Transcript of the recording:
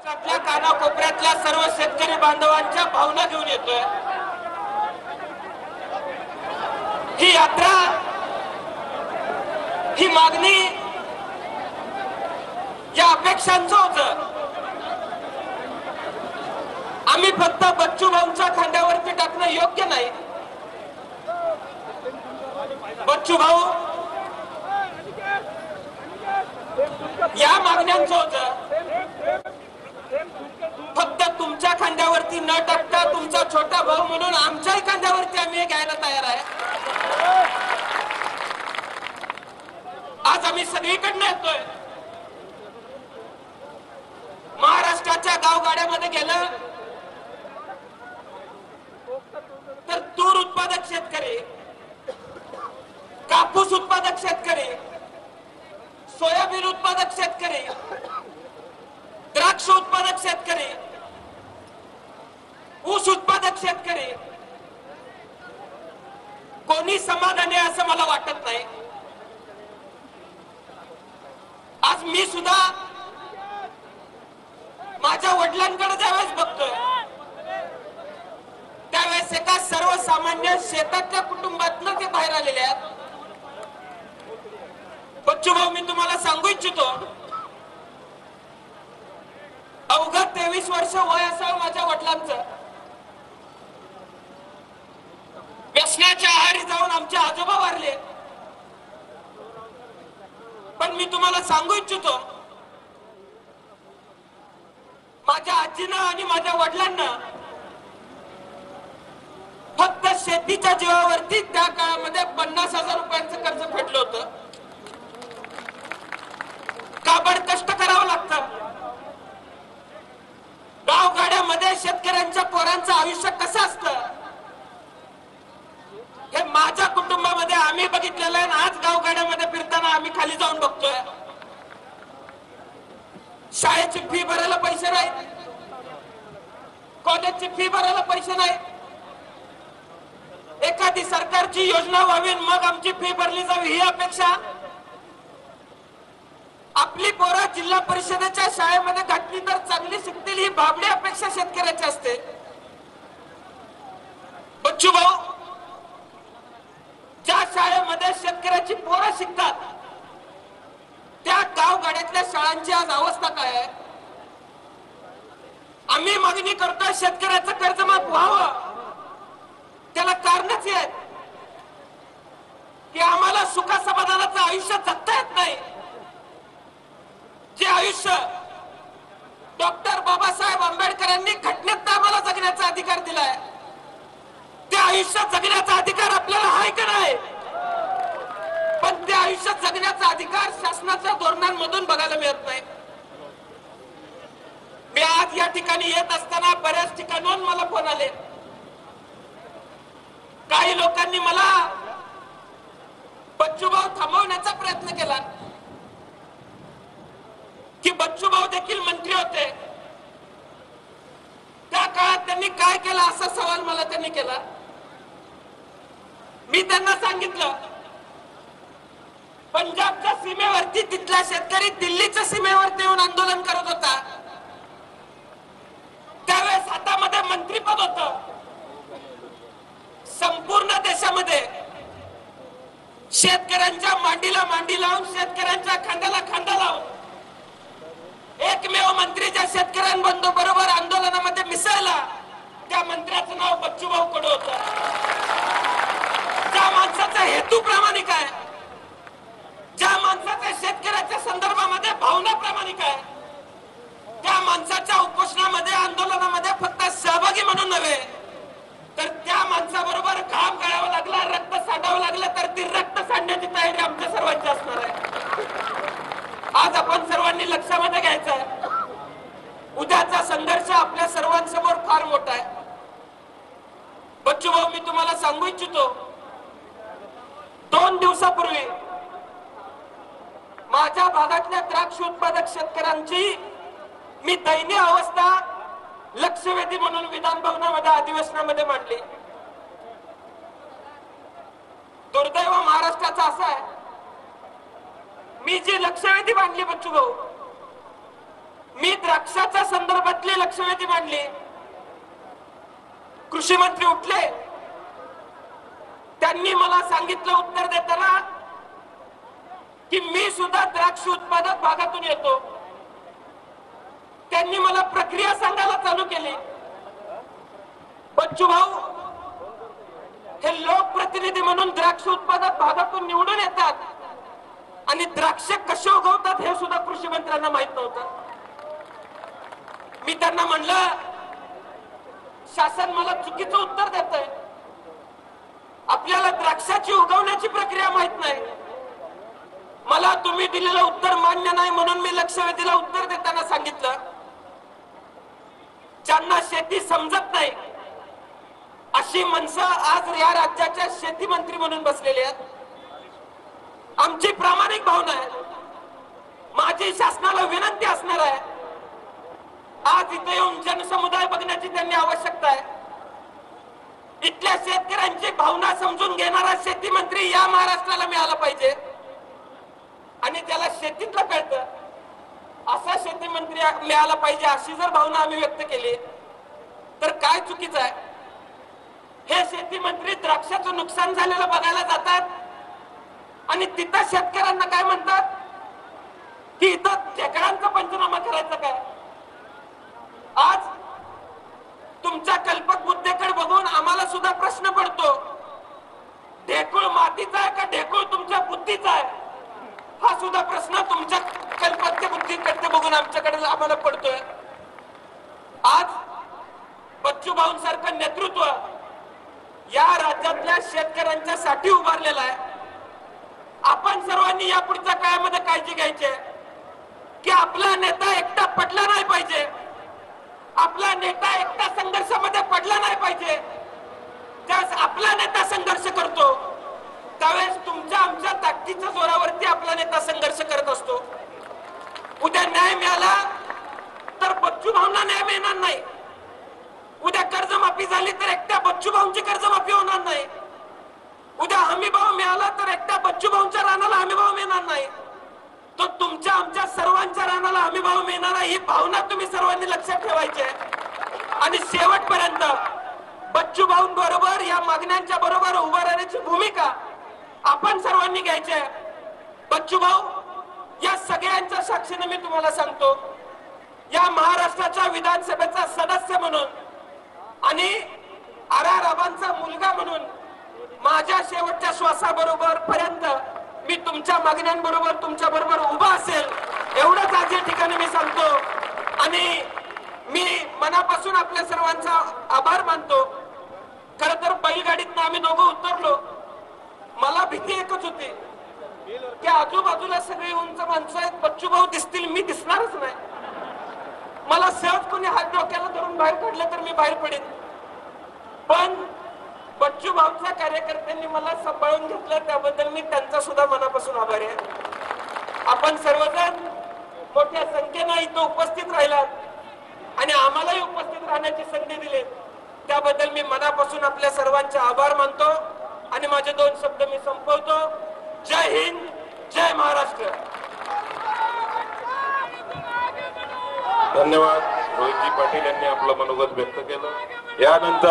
महाराष्ट्रातल्या कानाकोपऱ्यातल्या सर्व शेतकरी बांधवांच्या भावना घेऊन येतोय। ही यात्रा, ही मागणी, या अपेक्षांचं होतं। आम्ही फक्त बच्चू भाऊंच्या खांद्यावरती टाकणं योग्य नाही। बच्चू भाऊ, या मागण्यांचं होतं। फक्त तुमच्या खांद्यावरती न टाकता तुमचा छोटा भाऊ म्हणून आमच्याही खांद्यावरती आम्ही हे घ्यायला तयार आहे। आज आम्ही सगळीकडनं येतोय। महाराष्ट्राच्या गावगाड्यामध्ये गेलं तर तूर उत्पादक शेतकरी, कापूस उत्पादक शेतकरी, सोयाबीन उत्पादक शेतकरी, द्राक्ष उत्पादक शेतकरी, ऊस उत्पादक शेतकरी कोणी समाधानी आहे असं मला वाटत नाही। आज मी सुद्धा माझ्या वडिलांकडे ज्यावेळेस बघतोय त्यावेळेस एका सर्वसामान्य शेताच्या कुटुंबातनं ते बाहेर आलेले आहेत। बच्चू भाऊ, मी तुम्हाला सांगू इच्छितो, अवघा 23 वर्ष वय असावं माझ्या वडिलांचं। व्यसनाच्या आहारी जाऊन आमचे आजोबा वारले, पण मी तुम्हाला सांगू इच्छितो, माझ्या आजीनं आणि माझ्या वडिलांना फक्त शेतीच्या जीवावरती त्या काळामध्ये 50,000 रुपयांचं कर्ज फेडलं होतं। काबड कष्ट करावं लागतं। गावगाड्यामध्ये शेतकऱ्यांच्या पोरांचं आयुष्य कसं असतं हे माझ्या कुटुंबामध्ये आम्ही बघितलेलं आहे। आज गावगाड्यामध्ये फिरताना आम्ही खाली जाऊन बघतोय, शाळेची फी भरायला पैसे नाही, कॉलेजची फी भरायला पैसे नाही। एखादी सरकारची योजना व्हावी मग आमची फी भरली जावी ही अपेक्षा। आपली पोरं जिल्हा परिषदेच्या शाळेमध्ये घातली तर चांगली शिकतील ही भाबडी अपेक्षा शेतकऱ्याची असते। बच्चू भाऊ, ज्या शाळेमध्ये शेतकऱ्याची पोरं शिकतात त्या गावगाड्यातल्या शाळांची आज अवस्था काय आहे? आम्ही मागणी करतोय शेतकऱ्याचं कर्जमाफ व्हावं। त्याला कारणच आहे की आम्हाला सुखासमाधानाचं आयुष्य जगता येत नाही। जे आयुष्य डॉक्टर बाबासाहेब आंबेडकरांनी घटनेत आम्हाला जगण्याचा अधिकार दिलाय ते आयुष्य जगण्याचा अधिकार आपल्याला आहे का नाही? पण ते आयुष्य जगण्याचा अधिकार शासनाच्या धोरणांमधून बघायला मिळत नाही। मी आज या ठिकाणी येत असताना बऱ्याच ठिकाणून मला फोन आले। काही लोकांनी मला बच्चू भाऊ थांबवण्याचा प्रयत्न केला की बच्चू भाऊ देखील मंत्री होते, त्या काळात त्यांनी काय केलं असा सवाल मला त्यांनी केला। मी त्यांना सांगितलं, पंजाबच्या सीमेवरती तिथला शेतकरी दिल्लीच्या सीमेवरती येऊन आंदोलन करत होता, त्यावेळेस हातामध्ये मंत्रीपद होतं। संपूर्ण देशामध्ये शेतकऱ्यांच्या मांडीला मांडी लावून, शेतकऱ्यांच्या खांद्याला खांदा लावून एकमेव मंत्री ज्या शेतकऱ्यांबरोबर आंदोलनामध्ये मिसळला त्या मंत्र्याचं नाव बच्चू भाऊ कडू होतं। ज्या माणसाचा हेतू प्रामाणिक आहे, ज्या माणसाच्या शेतकऱ्याच्या संदर्भामध्ये भावना प्रामाणिक आहे, त्या माणसाच्या उपोषणामध्ये, आंदोलनामध्ये फक्त सहभागी म्हणून नव्हे तर त्या माणसाबरोबर घाम गाळावा लागला, रक्त सांडावं लागलं तर ती रक्त सांडण्याची तयारी आमच्या सर्वांची असणार आहे। आज आपण सर्वांनी लक्षामध्ये घ्यायचं आहे, उद्याचा संघर्ष आपल्या सर्वांसमोर फार मोठा आहे। बच्चू भाऊ, मी तुम्हाला सांगू इच्छितो, 2 दिवसापूर्वी माझ्या भागातल्या द्राक्ष उत्पादक शेतकऱ्यांची मी दयनीय अवस्था लक्षवेधी म्हणून विधान भवनामध्ये अधिवेशनामध्ये मांडली। दुर्दैव महाराष्ट्राचा असं आहे, मी जी लक्षवेधी मांडली बच्चू भाऊ, मी द्राक्षाच्या संदर्भातली लक्षवेधी मांडली, कृषी मंत्री उठले, त्यांनी मला सांगितलं उत्तर देताना की मी सुद्धा द्राक्ष उत्पादक भागातून येतो. त्यांनी मला प्रक्रिया सांगायला चालू केली. बच्चू भाऊ हे लोकप्रतिनिधी म्हणून द्राक्ष उत्पादक भागातून निवडून येतात आणि द्राक्ष कसे उगवतात हे सुद्धा कृषी मंत्र्यांना माहित नव्हतं. मी त्यांना म्हणलं, शासन मला चुकीचं उत्तर देतंय, आपल्याला द्राक्षाची उगवण्याची प्रक्रिया माहित नाही. मला तुम्ही दिलेलं उत्तर मान्य नाही म्हणून मी लक्षवेधीला उत्तर देताना सांगितलं, ज्यांना शेती समजत नाही अशी माणसं आज या राज्याच्या शेती मंत्री म्हणून बसलेले आहेत. आमची प्रामाणिक भावना आहे, माझी शासनाला विनंती असणार आहे, आज इथे येऊन जनसमुदाय बघण्याची त्यांनी आवश्यकता आहे. इथल्या शेतकऱ्यांची भावना समजून घेणारा शेती मंत्री या महाराष्ट्राला मिळाला पाहिजे आणि ज्याला शेतीतलं कळतं असा शेती मंत्री मिळाला पाहिजे. अशी जर भावना आम्ही व्यक्त केली तर काय चुकीचं आहे? हे शेती मंत्री द्राक्षाचं नुकसान झालेलं बघायला जातात आणि तिथं शेतकऱ्यांना काय म्हणतात की इथं खेकड्यांचा पंचनामा करायचा काय? आज तुमच्या कल्पक बुद्धीकडे बघून आम्हाला सुद्धा प्रश्न पडतो, ढेकूळ मातीचा आहे का ढेकूळ तुमच्या बुद्धीचा आहे? हा सुद्धा प्रश्न तुमच्या कल्पक बुद्धीकडे बघून आमच्याकडे आम्हाला पडतोय. आज बच्चू भाऊंसारखं नेतृत्व या राज्यातल्या शेतकऱ्यांच्या साठी उभारलेलं आहे. आपण सर्वांनी या पुढच्या काळामध्ये काळजी घ्यायची आहे की आपला नेता एकटा पडला नाही पाहिजे, आपला नेता एकटा संघर्षामध्ये पडला नाही पाहिजे. ज्यावेळेस आपला नेता संघर्ष करतो त्यावेळेस तुमच्या आमच्या ताकदीच्या जोरावरती आपला नेता संघर्ष करत असतो. उद्या न्याय मिळाला तर बच्चू भाऊंना न्याय मिळणार नाही. उद्या कर्जमाफी झाली तर एकट्या बच्चू भाऊंची कर्जमाफी होणार नाही. उद्या हमी भाव मिळाला तर एकट्या बच्चू भाऊंच्या रानाला हमी भाव मिळणार नाही. तो तुमच्या आमच्या सर्वांच्या रानाला हमी भाव मिळणार ही भावना तुम्ही सर्वांनी लक्षात ठेवायची आहे. आणि शेवटपर्यंत बच्चू भाऊंबरोबर या मागण्यांच्या बरोबर उभा राहण्याची भूमिका आपण सर्वांनी घ्यायची आहे. बच्चू भाऊ या सगळ्यांच्या साक्षीने मी तुम्हाला सांगतो, या महाराष्ट्राच्या विधानसभेचा सदस्य म्हणून आणि आराराबांचा मुलगा म्हणून माझ्या शेवटच्या श्वासाबरोबर पर्यंत मी तुमच्या मागण्यांबरोबर तुमच्या बरोबर उभा असेल एवढंच आज या ठिकाणी मी सांगतो. आणि मी मनापासून आपल्या सर्वांचा आभार मानतो. खर तर बैलगाडीतनं आम्ही दोघं उतरलो, मला भीती एकच होती की आजूबाजूला सगळी उंच माणसं आहेत, बच्चू भाऊ दिसतील, मी दिसणारच नाही. मला सहज कोणी हात डोक्याला धरून बाहेर काढलं तर मी बाहेर पडेन. पण बच्चू भाऊच्या कार्यकर्त्यांनी मला सांभाळून घेतलं, त्याबद्दल मी त्यांचा सुद्धा मनापासून आभारी आहे. आपण सर्वजण मोठ्या संख्येनं इथं उपस्थित राहिलात आणि आम्हालाही उपस्थित राहण्याची संधी दिली, त्याबद्दल मी मनापासून आपल्या सर्वांचे आभार मानतो आणि माझे 2 शब्द मी संपवतो. जय हिंद, जय महाराष्ट्र. धन्यवाद. रोहितजी पाटील यांनी आपलं मनोगत व्यक्त केलं. यानंतर